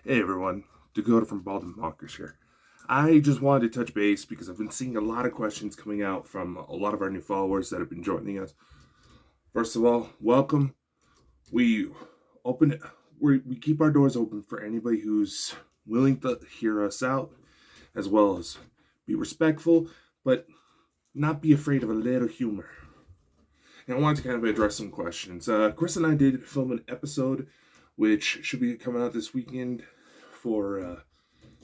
Hey everyone, Dakota from Bonkers here. I just wanted to touch base because I've been seeing a lot of questions coming out from a lot of our new followers that have been joining us. First of all, welcome. We open we keep our doors open for anybody who's willing to hear us out, as well as be respectful, but not be afraid of a little humor. And I wanted to kind of address some questions. Chris and I did film an episode, which should be coming out this weekend for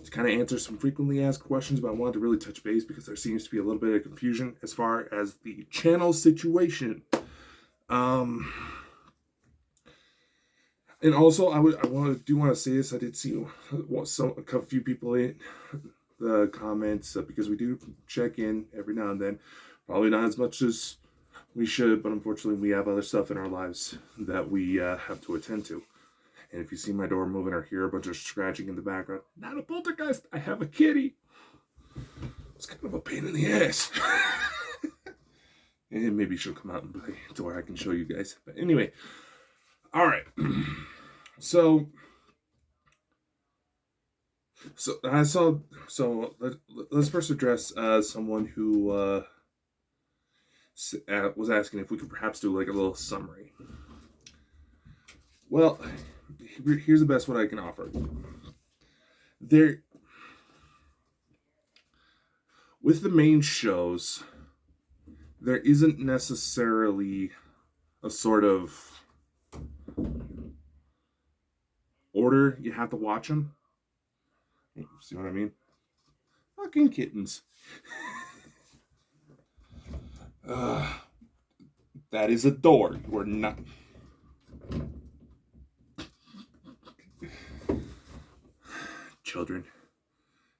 to kind of answer some frequently asked questions, but I wanted to really touch base because there seems to be a little bit of confusion as far as the channel situation. Um, and also, I want to say this. I did see a few people in the comments because we do check in every now and then. Probably not as much as we should, but unfortunately, we have other stuff in our lives that we have to attend to. And if you see my door moving or hear a bunch of scratching in the background, not a poltergeist, I have a kitty. It's kind of a pain in the ass. And maybe she'll come out and play to where I can show you guys. But anyway, all right. So let's first address someone who was asking if we could perhaps do like a little summary. Well, here's the best what I can offer. With the main shows, there isn't necessarily a sort of order you have to watch them. See what I mean? Fucking kittens. That is a door. We're not. Children.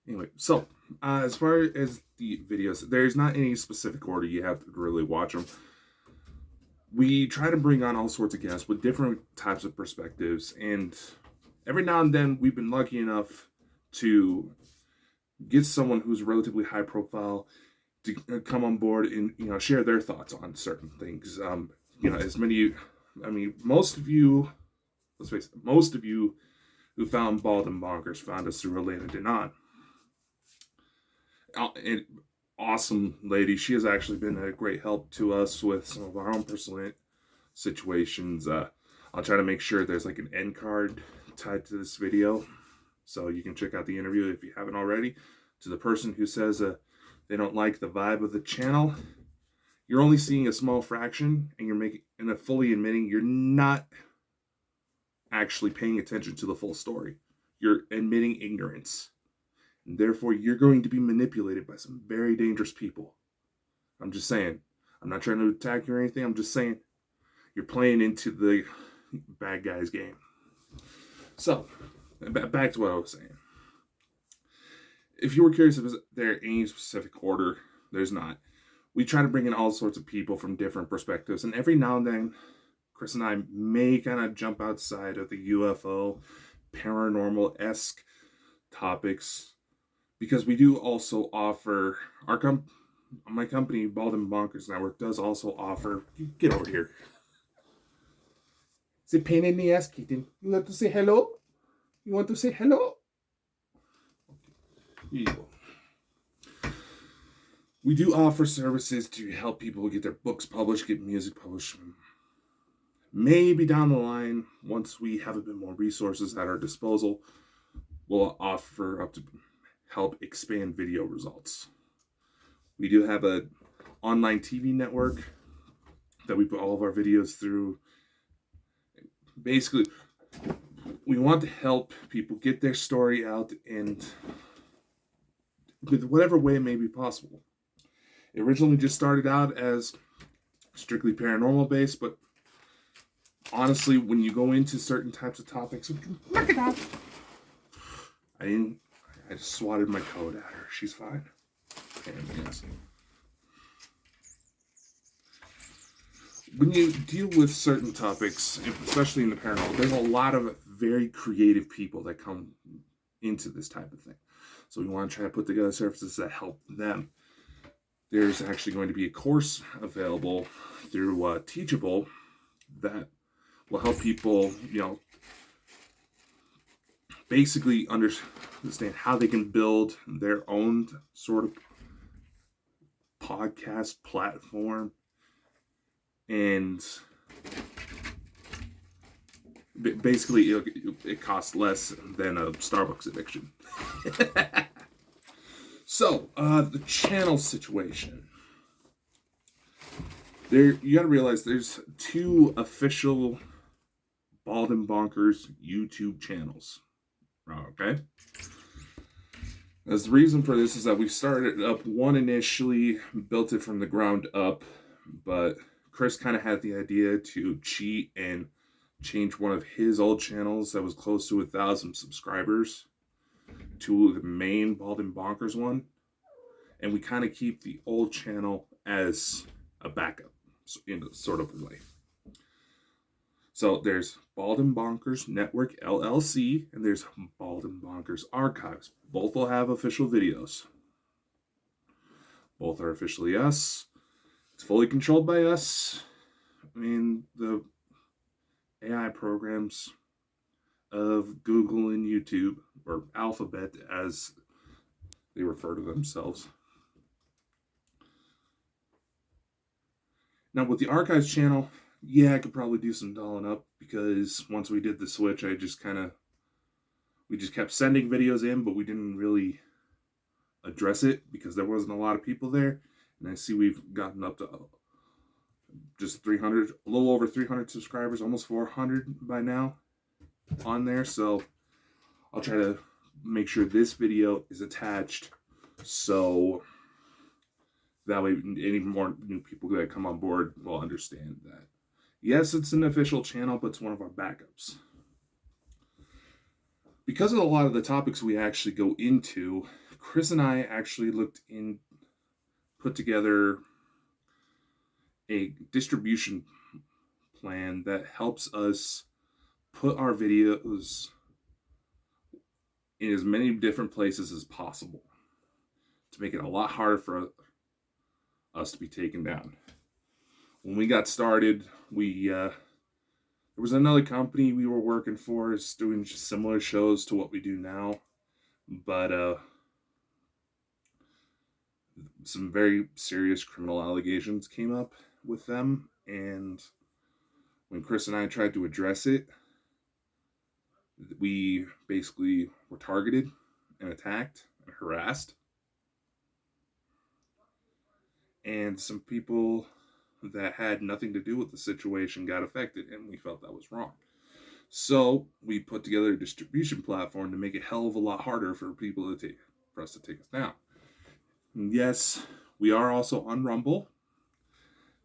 Anyway, so as far as the videos, there's not any specific order you have to really watch them. We try to bring on all sorts of guests with different types of perspectives, and every now and then we've been lucky enough to get someone who's relatively high profile to come on board and share their thoughts on certain things. Most of you, let's face it, most of you who found Bald and Bonkers found us through Elena Denon. An awesome lady. She has actually been a great help to us with some of our own personal situations. I'll try to make sure there's like an end card tied to this video, so you can check out the interview if you haven't already. To the person who says they don't like the vibe of the channel, you're only seeing a small fraction, and you're fully admitting you're not actually paying attention to the full story. You're admitting ignorance. And therefore, you're going to be manipulated by some very dangerous people. I'm just saying. I'm not trying to attack you or anything. I'm just saying you're playing into the bad guy's game. So, back to what I was saying. If you were curious if there any specific order, there's not. We try to bring in all sorts of people from different perspectives. And every now and then, Chris and I may kind of jump outside of the UFO, paranormal-esque topics, because we do also offer, my company, Bald and Bonkers Network, does also offer, get over here. It's a pain in the ass, kitten. You want to say hello? You want to say hello? Here you go. We do offer services to help people get their books published, get music published. Maybe down the line, once we have a bit more resources at our disposal, we'll offer up to help expand video results. We do have an online TV network that we put all of our videos through. Basically, we want to help people get their story out and with whatever way it may be possible. It originally just started out as strictly paranormal based, but honestly, when you go into certain types of topics, knock it out. I just swatted my coat at her. She's fine. And yes. When you deal with certain topics, especially in the paranormal, there's a lot of very creative people that come into this type of thing. So we want to try to put together services that help them. There's actually going to be a course available through Teachable that will help people, basically understand how they can build their own sort of podcast platform, and basically it costs less than a Starbucks addiction. So the channel situation, there you got to realize there's 2 official Bald and Bonkers YouTube channels. Okay, as the reason for this is that we started up one initially, built it from the ground up, but Chris kind of had the idea to cheat and change one of his old channels that was close to 1,000 subscribers to the main Bald and Bonkers one, and we kind of keep the old channel as a backup in a sort of a way. So there's Bald and Bonkers Network LLC, and there's Bald and Bonkers Archives. Both will have official videos. Both are officially us. It's fully controlled by us. I mean, the AI programs of Google and YouTube, or Alphabet as they refer to themselves. Now with the Archives channel, yeah, I could probably do some dolling up, because once we did the switch, we just kept sending videos in, but we didn't really address it because there wasn't a lot of people there. And I see we've gotten up to just 300, a little over 300 subscribers, almost 400 by now on there. So I'll try to make sure this video is attached, so that way any more new people that come on board will understand that, yes, it's an official channel, but it's one of our backups. Because of a lot of the topics we actually go into, Chris and I actually put together a distribution plan that helps us put our videos in as many different places as possible to make it a lot harder for us to be taken down. When we got started, there was another company we were working for, is doing similar shows to what we do now, but some very serious criminal allegations came up with them, and when Chris and I tried to address it, we basically were targeted and attacked and harassed, and some people that had nothing to do with the situation got affected, and we felt that was wrong. So we put together a distribution platform to make it a hell of a lot harder for us to take us down. And yes, we are also on Rumble.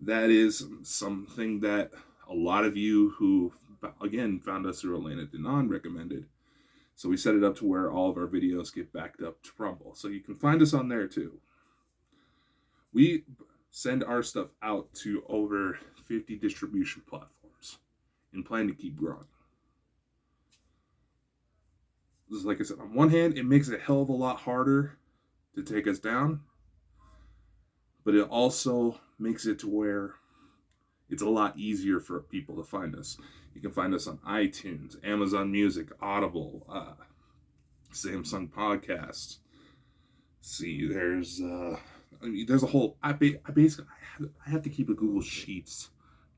That is something that a lot of you who, again, found us through Elena Denon recommended. So we set it up to where all of our videos get backed up to Rumble. So you can find us on there too. We send our stuff out to over 50 distribution platforms and plan to keep growing. This is, like I said, on one hand, it makes it a hell of a lot harder to take us down, but it also makes it to where it's a lot easier for people to find us. You can find us on iTunes, Amazon Music, Audible, Samsung Podcasts. See, there's a whole. I have to keep a Google Sheets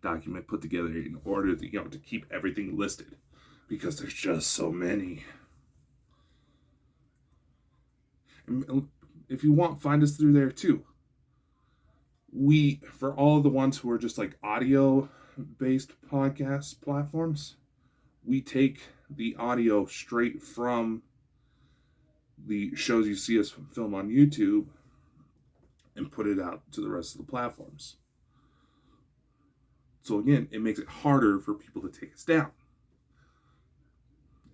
document put together in order to keep everything listed, because there's just so many. And if you want, find us through there too. For all the ones who are just like audio based podcast platforms, we take the audio straight from the shows you see us film on YouTube and put it out to the rest of the platforms. So again, it makes it harder for people to take us down.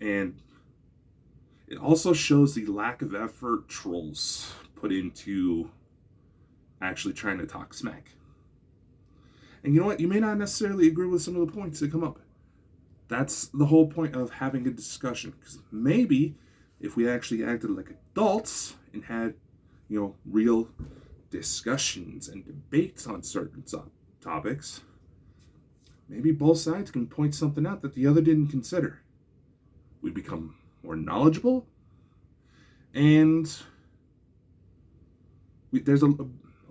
And it also shows the lack of effort trolls put into actually trying to talk smack. And you know what? You may not necessarily agree with some of the points that come up. That's the whole point of having a discussion. Because maybe if we actually acted like adults and had, real discussions and debates on certain topics, maybe both sides can point something out that the other didn't consider. We'd become more knowledgeable, and there's a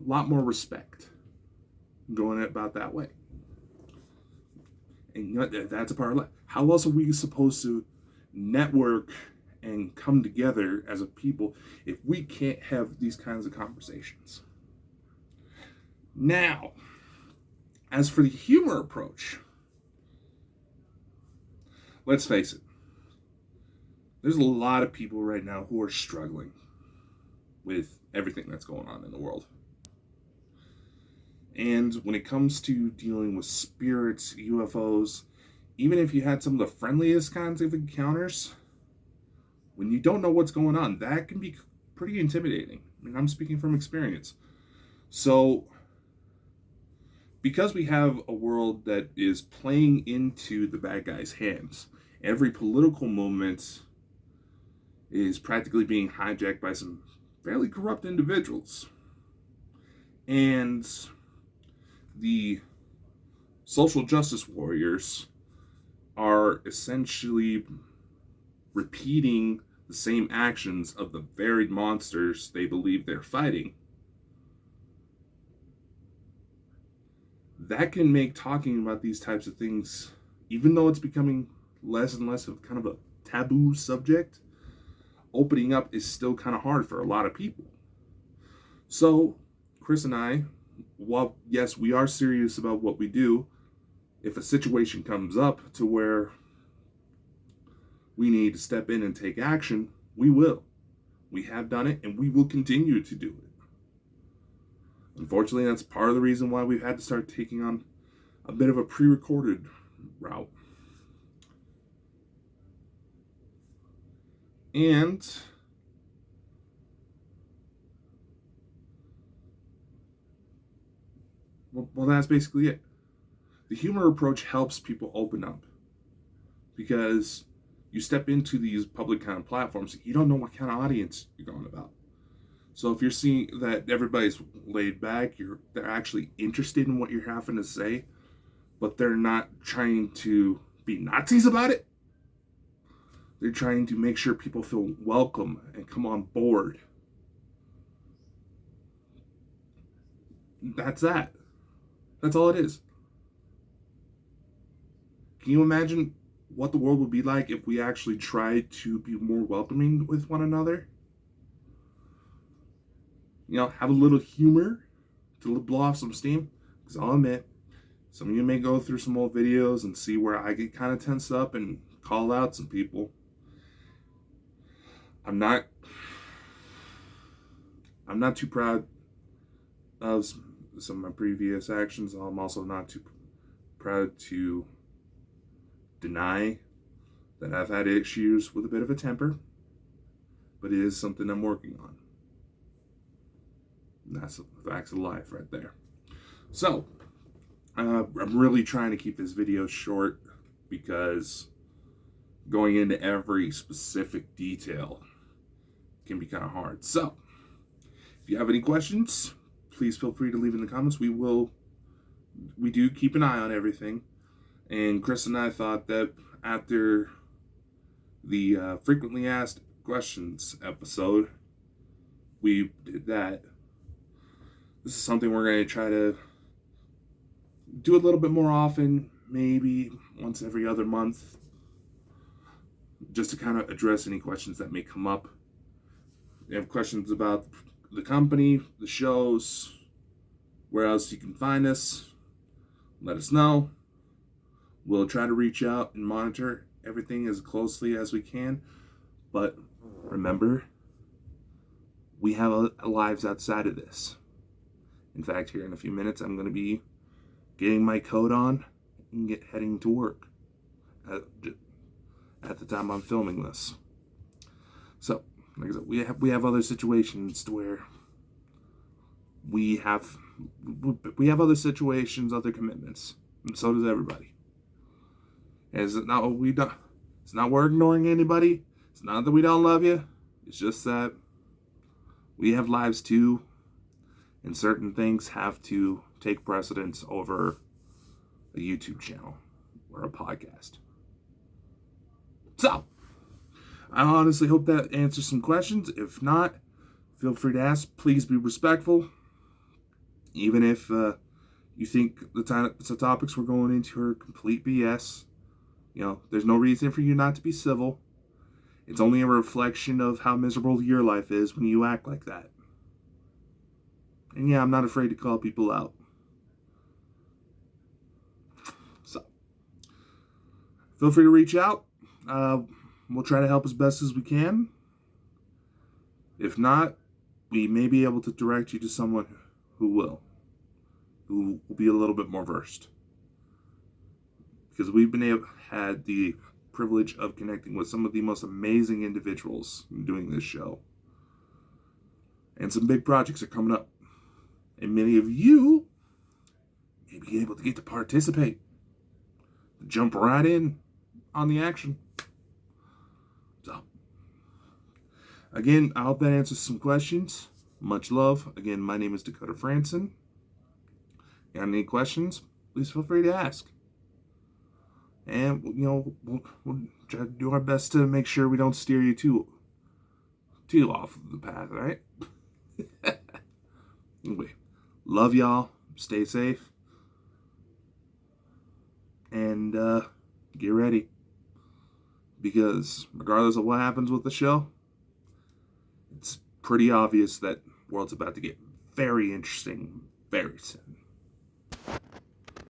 lot more respect going about that way. And you know, that's a part of life. How else are we supposed to network and come together as a people if we can't have these kinds of conversations? Now, as for the humor approach, let's face it, there's a lot of people right now who are struggling with everything that's going on in the world. And when it comes to dealing with spirits, UFOs, even if you had some of the friendliest kinds of encounters, when you don't know what's going on, that can be pretty intimidating. I mean, I'm speaking from experience. So, because we have a world that is playing into the bad guys' hands, every political movement is practically being hijacked by some fairly corrupt individuals. And the social justice warriors are essentially repeating the same actions of the varied monsters they believe they're fighting. That can make talking about these types of things, even though it's becoming less and less of kind of a taboo subject, opening up is still kind of hard for a lot of people. So, Chris and I, while yes, we are serious about what we do, if a situation comes up to where we need to step in and take action, we will. We have done it, and we will continue to do it. Unfortunately, that's part of the reason why we've had to start taking on a bit of a pre-recorded route. And well, that's basically it. The humor approach helps people open up, because you step into these public kind of platforms, you don't know what kind of audience you're going about. So if you're seeing that everybody's laid back, they're actually interested in what you're having to say, but they're not trying to be Nazis about it. They're trying to make sure people feel welcome and come on board. That's that. That's all it is. Can you imagine what the world would be like if we actually tried to be more welcoming with one another? You know, have a little humor to blow off some steam. Because I'll admit, some of you may go through some old videos and see where I get kind of tensed up and call out some people. I'm not too proud of some of my previous actions. I'm also not too proud to deny that I've had issues with a bit of a temper, but it is something I'm working on. And that's the facts of life right there. So, I'm really trying to keep this video short, because going into every specific detail can be kind of hard. So, if you have any questions, please feel free to leave in the comments. We do keep an eye on everything. And Chris and I thought that after the frequently asked questions episode, we did that. This is something we're going to try to do a little bit more often, maybe once every other month, just to kind of address any questions that may come up. If you have questions about the company, the shows, where else you can find us, let us know. We'll try to reach out and monitor everything as closely as we can. But remember, we have lives outside of this. In fact, here in a few minutes, I'm going to be getting my coat on and heading to work at the time I'm filming this. So, like I said, we have other situations to where we have other situations, other commitments, and so does everybody. And it's not what we do. It's not we're ignoring anybody. It's not that we don't love you. It's just that we have lives too, and certain things have to take precedence over a YouTube channel or a podcast. So, I honestly hope that answers some questions. If not, feel free to ask. Please be respectful. Even if you think the topics we're going into are complete BS, there's no reason for you not to be civil. It's only a reflection of how miserable your life is when you act like that. And yeah, I'm not afraid to call people out. So, feel free to reach out. We'll try to help as best as we can. If not, we may be able to direct you to someone who will be a little bit more versed. Because we've had the privilege of connecting with some of the most amazing individuals doing this show. And some big projects are coming up. And many of you may be able to get to participate. Jump right in on the action. So, again, I hope that answers some questions. Much love. Again, my name is Dakota Franson. Got any questions? Please feel free to ask. And, we'll try to do our best to make sure we don't steer you too off the path, all right? Anyway, love y'all. Stay safe. And get ready. Because regardless of what happens with the show, it's pretty obvious that the world's about to get very interesting very soon.